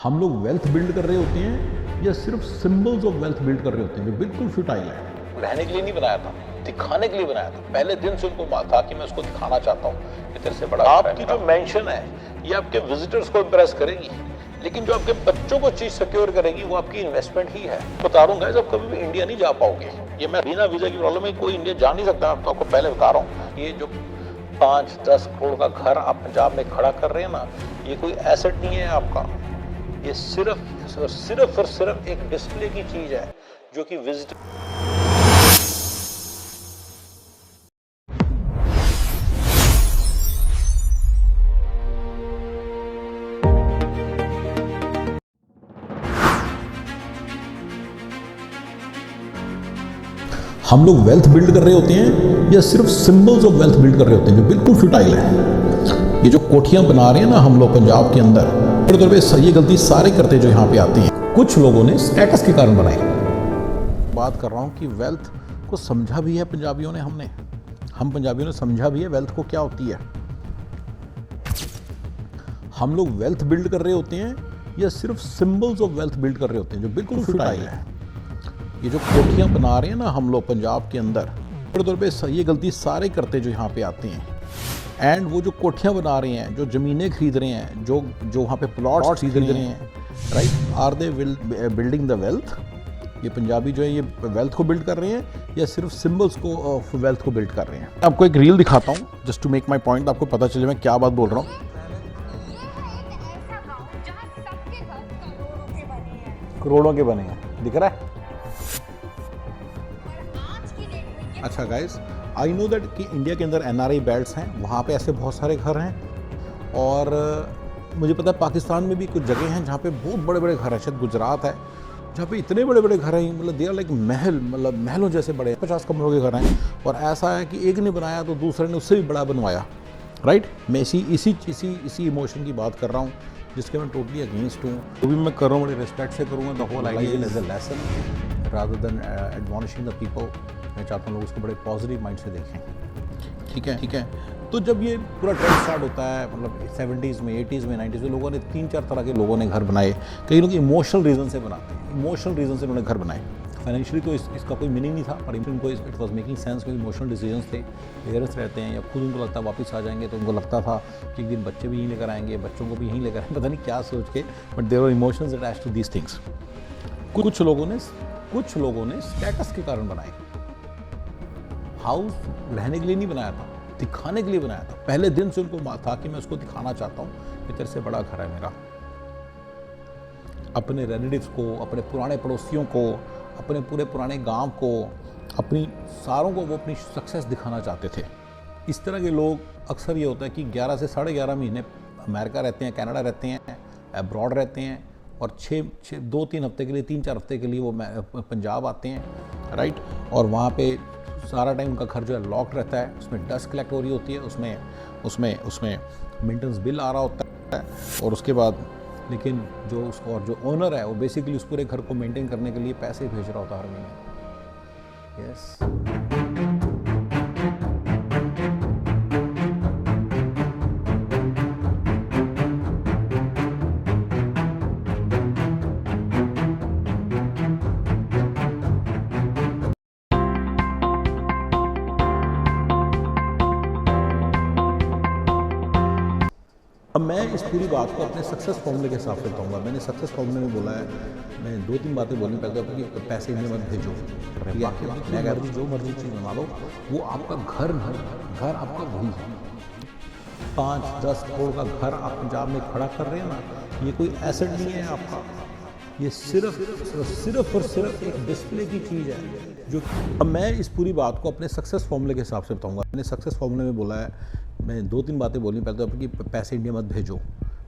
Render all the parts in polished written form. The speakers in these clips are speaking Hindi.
हम लोग वेल्थ बिल्ड कर रहे होते हैं या सिर्फ सिंबल्स ऑफ वेल्थ बिल्ड कर रहे होते हैं, जो बिल्कुल फुटाइल है। रहने के लिए नहीं बनाया था, दिखाने के लिए बनाया था। पहले दिन से उनको था कि मैं उसको दिखाना चाहता हूँ कि तेरे से बड़ा आपकी जो मेंशन है ये आपके विजिटर्स को इंप्रेस करेगी, लेकिन जो आपके बच्चों को चीज सिक्योर करेगी वो आपकी इन्वेस्टमेंट ही है। बता रहा हूँ, जब कभी भी इंडिया नहीं जा पाओगे, ये मैं बिना वीजा की प्रॉब्लम है, कोई इंडिया जा नहीं सकता। मैं तो आपको पहले बता रहा हूँ, ये जो 5-10 करोड़ का घर आप पंजाब में खड़ा कर रहे हैं ना, ये कोई एसेट नहीं है आपका। ये सिर्फ और सिर्फ एक डिस्प्ले की चीज है जो कि विजिटर। हम लोग वेल्थ बिल्ड कर रहे होते हैं या सिर्फ सिंबल्स ऑफ वेल्थ बिल्ड कर रहे होते हैं, जो बिल्कुल फुटाइल है। ये जो कोठियां बना रहे हैं ना हम लोग पंजाब के अंदर, तौर पे ये गलती सारे करते जो यहाँ पे आते हैं। कुछ लोगों ने स्टेटस के कारण बनाई। बात कर रहा हूँ कि वेल्थ को समझा भी है पंजाबियों ने, हम पंजाबियों ने समझा भी है वेल्थ को क्या होती है। हम लोग वेल्थ बिल्ड कर रहे होते हैं या सिर्फ सिंबल्स ऑफ वेल्थ बिल्ड कर रहे होते हैं, जो बिल्कुल फुटाइल है। ये जो कोठियां बना रहे हैं ना हम लोग पंजाब के अंदर, तौर पे ये गलती सारे करते जो यहाँ पे आते हैं। एंड वो जो कोठियां बना रहे हैं, जो ज़मीनें खरीद रहे हैं, जो वहाँ पे प्लॉट्स खरीद रहे हैं, right, are they building the wealth? ये पंजाबी जो है ये वेल्थ को बिल्ड कर रहे हैं या सिर्फ सिंबल्स को वेल्थ को बिल्ड कर रहे हैं? आपको एक रील दिखाता हूँ just to make my point, आपको पता चले मैं क्या बात बोल रहा हूँ। करोड़ों के बने हैं, दिख रहा है? अच्छा गाइस, आई नो दैट कि इंडिया के अंदर एनआरआई बेल्ट्स हैं, वहाँ पे ऐसे बहुत सारे घर हैं। और मुझे पता है पाकिस्तान में भी कुछ जगह हैं जहाँ पे बहुत बड़े बड़े घर हैं, शायद गुजरात है जहाँ पे इतने बड़े बड़े घर हैं, मतलब दे आर लाइक महल, मतलब महलों जैसे बड़े 50 कमरों के घर हैं। और ऐसा है कि एक ने बनाया तो दूसरे ने उससे भी बड़ा बनवाया, राइट। मैं इसी इमोशन की बात कर रहा हूँ जिसके मैं टोटली अगेंस्ट हूँ। जो भी मैं कर रहा हूँ बड़े रिस्पेक्ट से करूँगा, the whole idea is a lesson rather than admonishing the people. मैं चाहता हूँ लोग उसको बड़े पॉजिटिव माइंड से देखें, ठीक है। तो जब ये पूरा ट्रेंड स्टार्ट होता है, मतलब 70s में, 80s में, 90s में, लोगों ने 3-4 तरह के लोगों ने घर बनाए। कई लोग इमोशनल रीज़न से बनाते हैं, इमोशनल रीज़न से उन्होंने घर बनाए। फाइनेंशियली तो इसका कोई मीनिंग नहीं था, पर इनको इट वॉज मेकिंग सेंस, कोई इमोशनल डिसीजंस थे। पेरेंट्स रहते हैं या खुद उनको लगता वापस आ जाएंगे, तो उनको लगता था कि एक दिन बच्चे भी यहीं लेकर आएंगे, बच्चों को भी यहीं लेकर आएंगे, पता नहीं क्या सोच के, but there are emotions attached to these things. कुछ लोगों ने स्टेटस के कारण बनाए। हाउस रहने के लिए नहीं बनाया था, दिखाने के लिए बनाया था। पहले दिन से उनको था कि मैं उसको दिखाना चाहता हूँ कि तेरे से बड़ा घर है मेरा। अपने रिलेटिव्स को, अपने पुराने पड़ोसियों को, अपने पूरे पुराने गांव को, अपनी सारों को वो अपनी सक्सेस दिखाना चाहते थे। इस तरह के लोग अक्सर ये होता है कि 11 से 11.5 महीने अमेरिका रहते हैं, कनाडा रहते हैं, अब्रॉड रहते हैं, और 2-3 हफ्ते के लिए, 3-4 हफ्ते के लिए वो पंजाब आते हैं, राइट। और वहाँ पे सारा टाइम उनका घर जो है लॉक्ड रहता है, उसमें डस्ट कलेक्ट हो रही होती है, उसमें मेंटेनेंस बिल आ रहा होता है। और उसके बाद लेकिन जो ओनर है वो बेसिकली उस पूरे घर को मेंटेन करने के लिए पैसे भेज रहा होता है हर महीने। यस। अब मैं इस पूरी बात को अपने सक्सेस फॉर्मूले के हिसाब से बताऊंगा। मैंने सक्सेस फॉर्मूले में बोला है, मैं 2-3 बातें बोलनी पहले तो कि पैसे इंडिया मत भेजो, ठीक है। मैं कहता हूँ जो मर्जी चीज़ बना लो, वो आपका घर आपका वही है। 5-10 करोड़ का घर आप पंजाब में खड़ा कर रहे हैं ना, ये कोई एसेट नहीं है आपका। ये सिर्फ और सिर्फ एक डिस्प्ले की चीज़ है जो। अब मैं इस पूरी बात को अपने सक्सेस फॉर्मूले के हिसाब से बताऊंगा। मैंने सक्सेस फॉर्मूले में बोला है, मैं 2-3 बातें बोलनी पहले तो कि पैसे इंडिया मत भेजो,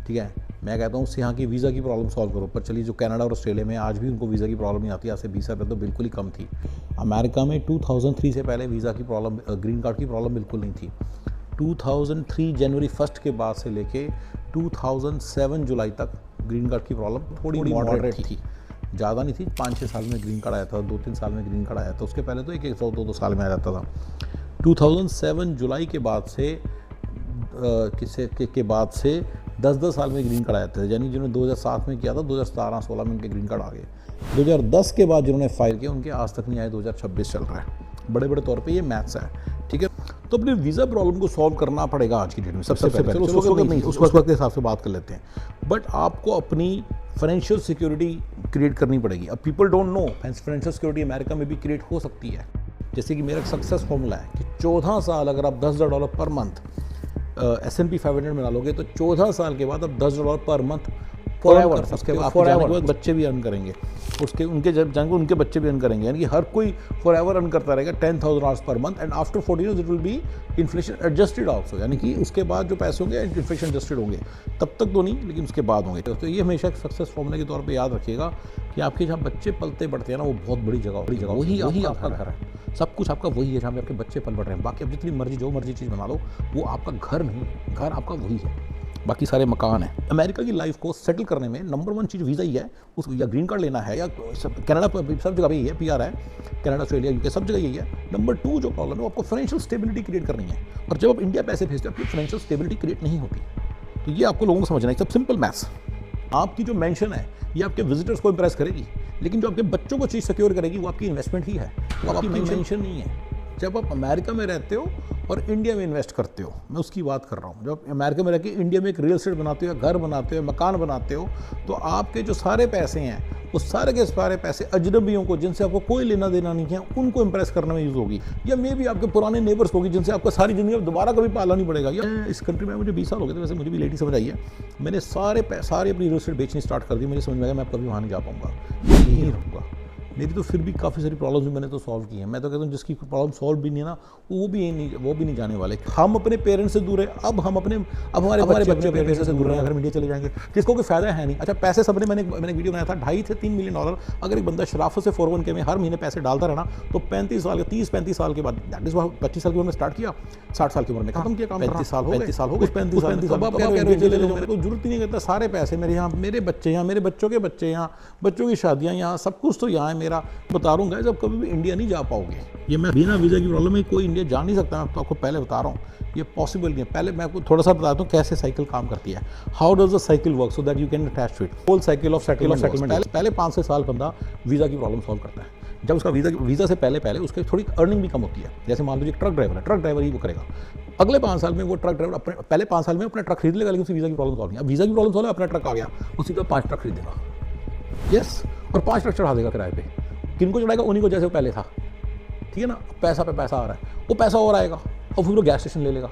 ठीक है। मैं कहता हूँ उससे यहाँ की वीज़ा की प्रॉब्लम सॉल्व करो। पर चलिए, जो कनाडा और ऑस्ट्रेलिया में आज भी उनको वीज़ा की प्रॉब्लम नहीं आती, आज से 20 साल पहले तो बिल्कुल ही कम थी। अमेरिका में 2003 से पहले वीज़ा की प्रॉब्लम, ग्रीन कार्ड की प्रॉब्लम बिल्कुल नहीं थी। 2003 जनवरी 1 के बाद से लेके 2007 जुलाई तक ग्रीन कार्ड की प्रॉब्लम थोड़ी मॉडरेट थी, ज़्यादा नहीं थी। 5-6 साल में ग्रीन कार्ड आया था, 2-3 साल में ग्रीन कार्ड आया था। उसके पहले तो 1-1 साल, 2-2 साल में आ जाता था। 2007 जुलाई के बाद से 10-10 साल में ग्रीन कार्ड आए थे, यानी जिन्होंने 2007 में किया था 2017-16 में उनके ग्रीन कार्ड आ गए। 2010 के बाद जिन्होंने फाइल किया उनके आज तक नहीं आए, 2026 चल रहा है। बड़े बड़े तौर पे ये मैथ्स है, ठीक है। तो अपने वीज़ा प्रॉब्लम को सॉल्व करना पड़ेगा आज की डेट में सबसे पहले। चलो उस वक्त नहीं, उस वक्त के हिसाब से बात कर लेते हैं। बट आपको अपनी फाइनेंशियल सिक्योरिटी क्रिएट करनी पड़ेगी। अब people don't know financial security America में भी क्रिएट हो सकती है। जैसे कि मेरा सक्सेस फॉर्मूला है कि 14 साल अगर आप $10,000 पर मंथ S&P 500 में डालोगे तो 14 साल के बाद आप $10 पर मंथ फॉरएवर, उसके बाद बच्चे भी अर्न करेंगे, उसके उनके जब जाएंगे उनके बच्चे भी अर्न करेंगे, यानी कि हर कोई फॉरएवर अर्न करता रहेगा 10,000 hours per month. And after 14 years it will be inflation adjusted also, यानी कि उसके बाद जो पैसे होंगे इन्फ्लेशन एडजस्टेड होंगे, तब तक तो नहीं लेकिन उसके बाद होंगे। तो ये हमेशा सक्सेस फॉर्मूले के तौर पर याद रखिएगा कि आपके जहाँ बच्चे पलते बढ़ते हैं ना, वो बहुत बड़ी जगह वही आपका घर है, सब कुछ आपका वही है जहाँ पे आपके बच्चे पल बढ़ रहे हैं। बाकी आप जितनी मर्जी जो मर्जी चीज़ बना लो, वो आपका घर नहीं, घर आपका वही है, बाकी सारे मकान हैं। अमेरिका की लाइफ को सेटल करने में नंबर 1 चीज़ वीज़ा ही है, उस या ग्रीन कार्ड लेना है, या कनाडा सब जगह पे यही है, PR है, कनाडा ऑस्ट्रेलिया UK सब जगह यही है। नंबर 2 जो प्रॉब्लम है वो आपको फाइनेंशियल स्टेबिलिटी क्रिएट करनी है, और जब आप इंडिया पैसे भेजते हो आपकी फाइनेंशियल स्टेबिलिटी क्रिएट नहीं होती। तो ये आपको लोगों को समझना है, सब सिंपल मैथ्स। आपकी जो मेंशन है ये आपके विजिटर्स को इंप्रेस करेगी, लेकिन जो आपके बच्चों को चीज़ सिक्योर करेगी वो आपकी इन्वेस्टमेंट ही है, वो आपकी मेंशन नहीं है। जब आप अमेरिका में रहते हो और इंडिया में इन्वेस्ट करते हो, मैं उसकी बात कर रहा हूँ, जब अमेरिका में रह के इंडिया में एक रियल एस्टेट बनाते हो, घर बनाते हो, मकान बनाते हो, तो आपके जो सारे पैसे हैं वो सारे के सारे पैसे अजनबियों को, जिनसे आपको कोई लेना देना नहीं है, उनको इंप्रेस करने में यूज़ होगी, या मे भी आपके पुराने नेबर्स होगी जिनसे आपको सारी ज़िंदगी दोबारा कभी पाला नहीं पड़ेगा। या इस कंट्री में मुझे 20 साल हो गए थे, वैसे मुझे भी लेट ही समझ आई है, मैंने सारी अपनी रियल एस्टेट बेचनी स्टार्ट कर दी। मुझे समझ में आया मैं कभी वहाँ नहीं जा पाऊँगा, यहीं रहूँगा। मेरी तो फिर भी काफ़ी सारी प्रॉब्लम्स भी मैंने तो सॉल्व की हैं। मैं तो कहता हूँ जिसकी प्रॉब्लम सॉल्व भी नहीं है ना, वो भी नहीं जाने वाले। हम अपने पेरेंट्स से दूर है, अब हमारे बच्चे अपने पेरेंट्स से दूर हैं, अगर इंडिया चले जाएंगे जिसको कोई फायदा है नहीं। अच्छा, पैसे सबने मैंने वीडियो बनाया था, $2.5 से $3 मिलियन अगर एक बंदा शराफत से 401k में हर महीने पैसे डालता रहा ना, तो 30-35 साल के बाद, दैट इज 25 साल की उम्र में स्टार्ट किया, 60 साल की उम्र में खत्म किया काम। 35 साल हो गए, 35 साल हो गए, 35 साल मेरे को जरूरत ही नहीं करता, सारे पैसे मेरे यहाँ, मेरे बच्चे यहाँ, मेरे बच्चों के बच्चे यहाँ, बच्चों की शादियाँ यहाँ, सब कुछ तो यहाँ है मेरा। बता रहा हूँ गाइस, अब कभी भी इंडिया नहीं जा पाओगे। ये मैं बिना वीज़ा की प्रॉब्लम है कोई इंडिया जा नहीं सकता, मैं तो आपको पहले बता रहा हूँ, ये पॉसिबल नहीं है। पहले मैं आपको थोड़ा सा बताता हूँ कैसे साइकिल काम करती है, how does the cycle work so that you can attach to it. Whole cycle of settlement. पहले 5 साल बंदा वीज़ा की प्रॉब्लम सॉल्व करता है। जब उसका वीज़ा से पहले उसकी थोड़ी अर्निंग भी कम होती है। जैसे मान लीजिए ट्रक ड्राइवर है, ट्रक ड्राइवर ही वो करेगा। अगले 5 साल में वो ट्रक ड्राइवर पहले 5 साल में अपना ट्रक खरीद लेगा, लेकिन उसकी वीज़ा की प्रॉब्लम सॉल्व नहीं। अब वीज़ा की प्रॉब्लम सॉल्व है, अपना ट्रक आ गया, उसी का 5 ट्रक खरीदेगा, यस, और 5 ट्रक चढ़ा देगा किराए पे। किनको चढ़ाएगा? उन्हीं को जैसे वो पहले था, ठीक है ना। पैसा पे पैसा आ रहा है, वो पैसा और आएगा, और फिर वो गैस स्टेशन ले लेगा,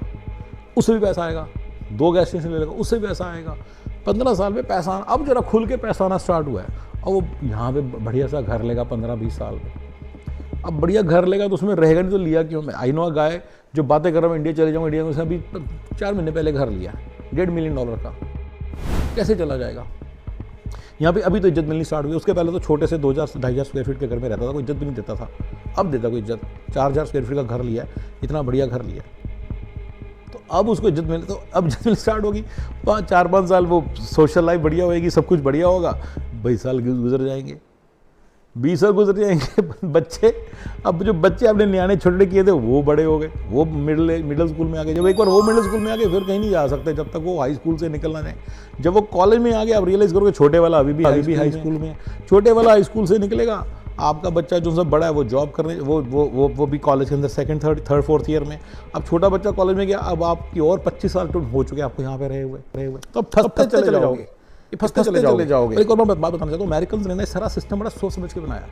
उससे भी पैसा आएगा, 2 गैस स्टेशन ले लेगा, उससे भी पैसा आएगा। 15 साल में पैसा आना, अब जरा खुल के पैसा आना स्टार्ट हुआ है, और वो यहाँ पे बढ़िया सा घर लेगा 15-20 साल में। अब बढ़िया घर लेगा तो उसमें रहेगा नहीं, तो लिया क्यों? मैं आई नो अ गाय जो बातें कर रहा हूँ, इंडिया चले जाऊँगा, इंडिया में उसने अभी 4 महीने पहले घर लिया $1.5 मिलियन का, कैसे चला जाएगा? यहाँ पे अभी तो इज्जत मिलनी स्टार्ट हुई, उसके पहले तो छोटे से 2,000-2,500 स्क्वायर फीट के घर में रहता था, कोई इज्जत भी नहीं देता था, अब देता कोई इज्जत। 4,000 स्क्वायर फीट का घर लिया, इतना बढ़िया घर लिया, तो अब उसको इज्जत मिले, तो अब इज्जत मिलनी स्टार्ट होगी। 4-5 साल वो सोशल लाइफ बढ़िया होएगी, सब कुछ बढ़िया होगा, 20 साल गुजर जाएंगे, 20 साल गुजर जाएंगे। बच्चे, अब जो बच्चे आपने न्याणे छोटे किए थे वो बड़े हो गए, वो मिडिल स्कूल में आ गए। जब एक बार वो मिडिल स्कूल में आ गए फिर कहीं नहीं जा सकते जब तक वो हाई स्कूल से निकलना जाए। जब वो कॉलेज में आ गए आप रियलाइज़ करोगे छोटे वाला अभी भी हाई स्कूल में है। छोटे वाला हाई स्कूल से निकलेगा, आपका बच्चा जो सब बड़ा है वो जॉब करने, वो भी कॉलेज के अंदर 2nd, 3rd, 4th ईयर में। अब छोटा बच्चा कॉलेज में गया, अब आपकी और 25 साल तो हो चुके आपको यहाँ पे रहे हुए, तो फंसते चले जाओगे, फंसते चले जाओगे। एक और बात बताना चाहता हूँ, अमेरिकन ने सारा सिस्टम बड़ा सोच समझ के बनाया,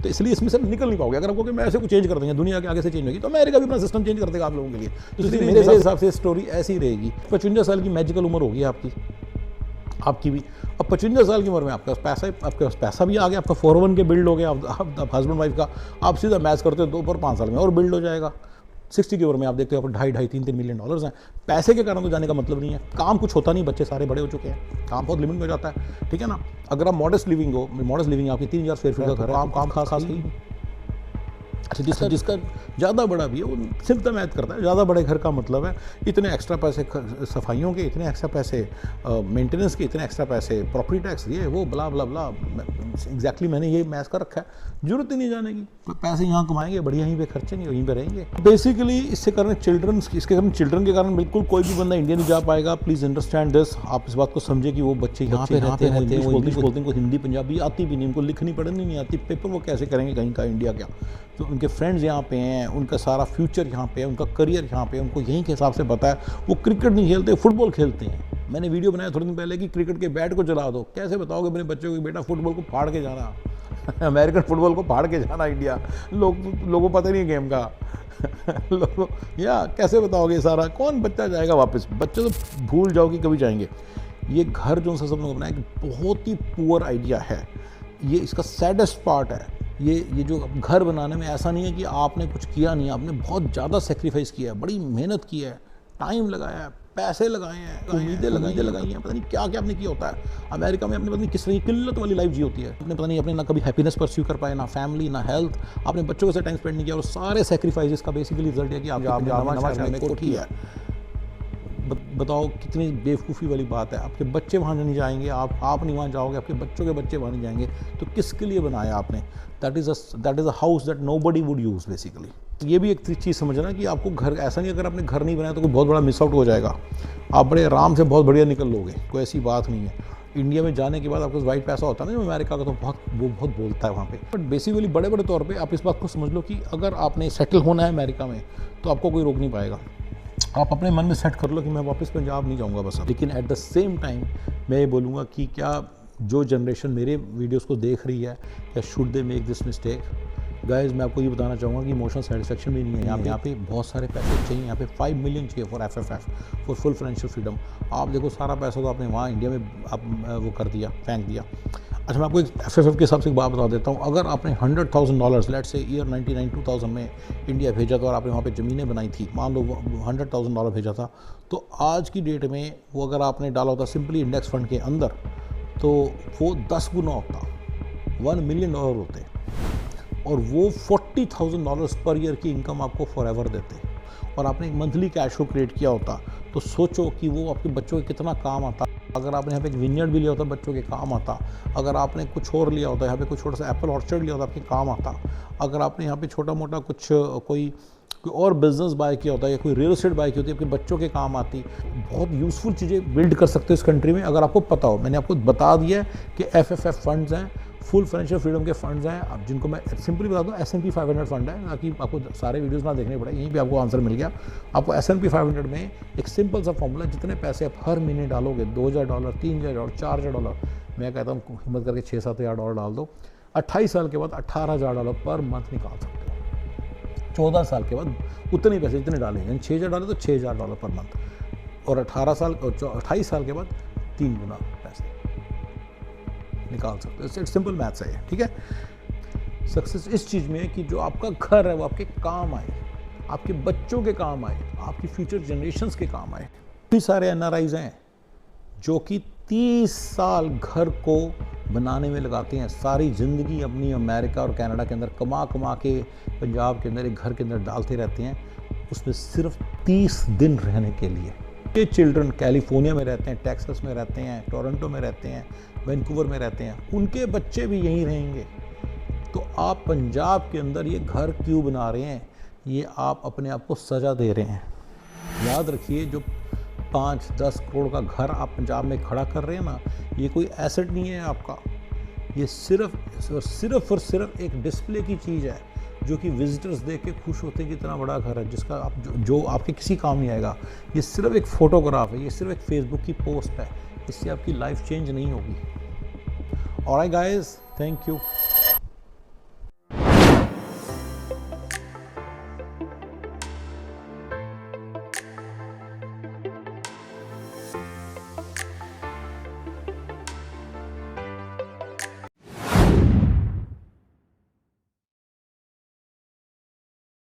तो इसलिए इसमें से निकल नहीं पाओगे। अगर आपको कि मैं ऐसे कुछ चेंज कर देंगे, दुनिया के आगे से चेंज होगी, तो अमेरिका भी अपना सिस्टम चेंज कर देगा आप लोगों के लिए। तो इसलिए मेरे हिसाब से स्टोरी ऐसी रहेगी। 55 साल की मैजिकल उम्र होगी आपकी भी। अब 55 साल की उम्र में आपके पास पैसा भी आ गया, आपका 401 के बिल्ड हो गया, आप हस्बैंड वाइफ का आप सीधा मैच करते हो, 2 पर 5 साल में और बिल्ड हो जाएगा। 60 की उम्र में आप देखते हो $2.5-3 मिलियन हैं। पैसे के कारण तो जाने का मतलब नहीं है, काम कुछ होता नहीं, बच्चे सारे बड़े हो चुके हैं, काम बहुत लिमिट में हो जाता है, ठीक है ना। अगर आप मॉडेस्ट लिविंग आपकी 3,000 स्क्वायर फीट का घर है, काम खास ही अच्छा, जिसका ज़्यादा बड़ा भी है वो सिंपल मैथ करता है। ज़्यादा बड़े घर का मतलब है इतने एक्स्ट्रा पैसे सफाइयों के, इतने एक्स्ट्रा पैसे मेंटेनेंस के, इतने एक्स्ट्रा पैसे प्रॉपर्टी टैक्स, ये वो ब्ला ब्ला ब्ला। एग्जैक्टली मैंने ये मैथ कर रखा है, जरूरत ही नहीं जाने की। पैसे यहाँ कमाएंगे, बढ़िया यहीं पे खर्चेंगे, वहीं पे रहेंगे। बेसिकली इसके कारण चिल्ड्रन के कारण बिल्कुल कोई भी बंदा इंडिया नहीं जा पाएगा। Please understand this. आप इस बात को समझे कि वो बच्चे यहाँ पे रहते हैं, इंग्लिश बोलते हैं, हिंदी पंजाबी आती भी नहीं, उनको लिखनी पढ़नी नहीं आती, पेपर वो कैसे करेंगे कहीं का इंडिया क्या। तो उनके फ्रेंड्स यहाँ पे हैं, उनका सारा फ्यूचर यहाँ पे है, उनका करियर यहाँ पे है, उनको यहीं के हिसाब से पता है। वो क्रिकेट नहीं खेलते, फुटबॉल खेलते हैं। मैंने वीडियो बनाया थोड़े दिन पहले कि क्रिकेट के बैट को जला दो। कैसे बताओगे अपने बच्चों को बेटा फुटबॉल को फाड़ के जाना अमेरिकन फुटबॉल को फाड़ के जाना इंडिया, लोगों को पता नहीं गेम का लोगों या कैसे बताओगे सारा, कौन बच्चा जाएगा वापस। बच्चे तो भूल जाओ कि कभी जाएंगे। ये घर जो सब लोगों ने बनाया कि बहुत ही पुअर आइडिया है। ये इसका सैडेस्ट पार्ट है। ये जो घर बनाने में ऐसा नहीं है कि आपने कुछ किया नहीं, आपने बहुत ज़्यादा सेक्रीफाइस किया है, बड़ी मेहनत की है, टाइम लगाया है, पैसे लगाए हैं, उम्मीदें लगाई हैं, पता नहीं क्या क्या आपने किया होता है। अमेरिका में आपने पता नहीं किस तरह की किल्लत वाली लाइफ जी होती है। आपने पता नहीं अपने ना कभी हैप्पीनेस परस्यू कर पाए, ना फैमिली, ना हेल्थ, आपने बच्चों के साथ टाइम स्पेंड नहीं किया। और सारे सेक्रीफाइसेस का बेसिकली रिजल्ट है कि आप नवा शहर में कोठी है। बताओ कितनी बेवकूफ़ी वाली बात है। आपके बच्चे वहाँ नहीं जाएंगे, आप नहीं वहाँ जाओगे, आपके बच्चों के बच्चे वहाँ नहीं जाएंगे, तो किसके लिए बनाया आपने? That is a house that nobody would use basically. ये भी एक चीज़ समझना कि आपको घर, ऐसा नहीं अगर आपने घर नहीं बनाया तो कोई बहुत बड़ा मिस आउट हो जाएगा। आप बड़े आराम से बहुत बढ़िया निकल लोगे, कोई ऐसी बात नहीं है। इंडिया में जाने के बाद आपको वाइट पैसा होता है ना अमेरिका का, तो बहुत बोलता है वहाँ पे। बट बेसिकली बड़े तौर पे आप इस बात को समझ लो कि अगर आपने सेटल होना है अमेरिका में तो आपको कोई रोक नहीं पाएगा। आप अपने मन में सेट कर लो कि मैं वापस पंजाब नहीं जाऊँगा बस। लेकिन एट द सेम टाइम मैं ये बोलूँगा कि क्या जो जनरेशन मेरे वीडियोज़ को देख रही है, या should they make this mistake? Guys मैं आपको ये बताना चाहूँगा कि इमोशनल सेटिस्फेक्शन भी नहीं है यहाँ पे बहुत सारे पैसे चाहिए। यहाँ पे 5 मिलियन चाहिए for FFF, for full financial freedom. आप देखो सारा पैसा तो आपने वहाँ इंडिया में आप वो कर दिया, फेंक दिया। अच्छा, मैं आपको एक FFF के हिसाब से एक बात बता देता हूँ। अगर आपने $100,000 लेट से ईयर 99-2000 में इंडिया भेजा था और आपने वहाँ पे ज़मीनें बनाई थी, मान लो $100,000 भेजा था, तो आज की डेट में वो अगर आपने डाला होता सिंपली इंडेक्स फंड के अंदर, तो वो 10 गुना होता, $1 मिलियन होते, और वो $40,000 पर ईयर की इनकम आपको फॉरएवर देते। और आपने एक मंथली कैश फ्लो क्रिएट किया होता, तो सोचो कि वो आपके बच्चों के कितना काम आता। अगर आपने यहाँ पे एक विनियर्ड भी लिया होता बच्चों के काम आता। अगर आपने कुछ और लिया होता, यहाँ पे कुछ छोटा सा एप्पल ऑर्चर्ड लिया होता, आपके काम आता। अगर आपने यहाँ पे छोटा मोटा कुछ कोई और बिजनेस बाय किया होता है, या कोई रियल एस्टेट बाय की होती है, आपके बच्चों के काम आती। बहुत यूज़फुल चीज़ें बिल्ड कर सकते हो इस कंट्री में अगर आपको पता हो। मैंने आपको बता दिया है कि FFF फंड्स हैं, फुल फाइनेंशियल फ्रीडम के फंड्स हैं। अब जिनको मैं सिंपली बता दूँ, S&P 500 फंड है, ताकि आपको सारे वीडियोस ना देखने पड़े, यहीं पे आपको आंसर मिल गया। आपको S&P 500 में एक सिंपल सा फॉर्मूला, जितने पैसे आप हर महीने डालोगे, $2,000, $3,000, $4,000, मैं कहता हूँ हिम्मत करके $6,000-7,000 डाल दो, 28 साल के बाद $18,000 पर मंथ निकाल सकते हो। 14 साल के बाद उतने पैसे जितने डाले, यानी 6,000 डाले तो $6,000 पर मंथ, और 28 साल के बाद 3 गुना पैसे निकाल सकते हो। इट्स सिंपल मैथ्स है, ठीक है। सक्सेस इस चीज़ में है कि जो आपका घर है वो आपके काम आए, आपके बच्चों के काम आए, आपकी फ्यूचर जनरेशन्स के काम आए। काफ़ी सारे NRIs हैं जो कि 30 साल घर को बनाने में लगाते हैं, सारी ज़िंदगी अपनी अमेरिका और कनाडा के अंदर कमा के पंजाब के अंदर एक घर के अंदर डालते रहते हैं, उसमें सिर्फ 30 दिन रहने के लिए। ये चिल्ड्रन कैलिफोर्निया में रहते हैं, टेक्सास में रहते हैं, टोरंटो में रहते हैं, वैंकूवर में रहते हैं, उनके बच्चे भी यहीं रहेंगे। तो आप पंजाब के अंदर ये घर क्यों बना रहे हैं? ये आप अपने आप को सज़ा दे रहे हैं। याद रखिए, जो 5-10 करोड़ का घर आप पंजाब में खड़ा कर रहे हैं ना, ये कोई एसेट नहीं है आपका। ये सिर्फ और सिर्फ एक डिस्प्ले की चीज़ है, जो कि विजिटर्स देख के खुश होते हैं कि इतना बड़ा घर है, जिसका आप जो आपके किसी काम नहीं आएगा। ये सिर्फ एक फ़ोटोग्राफ है, ये सिर्फ एक फेसबुक की पोस्ट है, इससे आपकी लाइफ चेंज नहीं होगी। Alright guys, thank you.